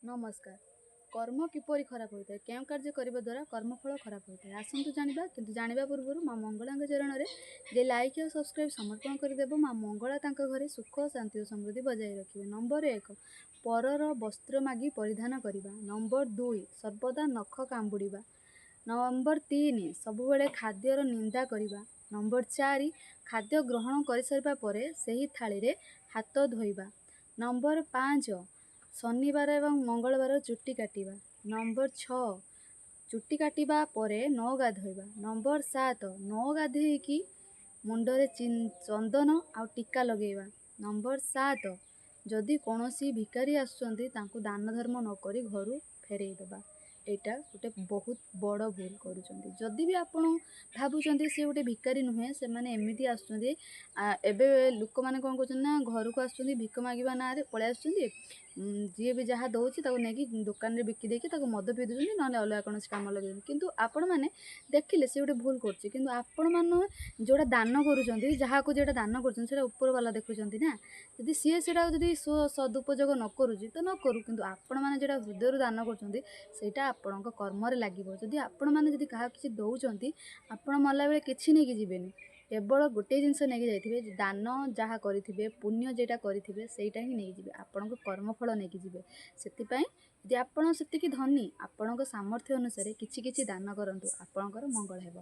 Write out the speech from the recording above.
नमस्कार। कर्म किपरि खराब होता है क्यों कार्य करने द्वारा कर्मफल खराब होता है आसतु जाना किंतु जाना पूर्व माँ मंगला चरण में जे लाइक और सब्सक्राइब समर्पण करदेव माँ मंगला घरे सुख शांति और समृद्धि बजाय रखिए। नंबर 1 परर वस्त्र मागी परिधान करने। नंबर 2 सर्वदा नख कामुड़ा। नंबर 3 सबुबले खाद्यर निंदा करने। नंबर 4 खाद्य ग्रहण कर सारा पर से थाली रे हाथ धोइबा। नंबर 5 शनिवार एवं मंगलवार चुट्टी काटिबा। नंबर 6 चुट्टी काटिबा परे न गाधोइबा। नंबर 7 न गाधेइकी मुंडरे चंदन आ टीका लगेइबा। नंबर 7 जदि कौनसी भिकारी आसुचंती तांको दान धर्म न करी घरु फेरई देबा। एटा गोटे बहुत बड़ भूल करुचंती। जदि भी आपण भाबुचंती से गोटे भिकारी नुहे से माने एमिति आसुचंती एबे लोक माने कोन करचंती ना घर को आसुचंती भिक मागिबा ना रे पळे आसुचंती जी भी जहाँ दौची नहीं दुकान में बिकी देकी मद पी दूसरी ना अलग कौन कम लगे किंतु आपण मैंने देखिले से गोटे भूल कर किंतु आपण मान जोड़ा दान करुँच जहाँ को जोटा दान कर ऊपर वाला देखुं ना जदि सी से सदुपयोग न करुँच तो न करूँ किंतु आपण मैंने जो हृदय दान करटा आपण कर्म लगे जदि आपण मैंने क्या किसी दौरान आपण मरला बेले किसी नहीं जीवेनि केवल गोटे जिनस नहीं जाइए दान जहाँ करेंगे पुण्य जेटा करेंगे सहीटा ही नहीं जी आपण कर्मफल नहीं जी से आपड़ से धनी आपण सामर्थ्य अनुसार किसी दान करूँ आपणकर मंगल हेब।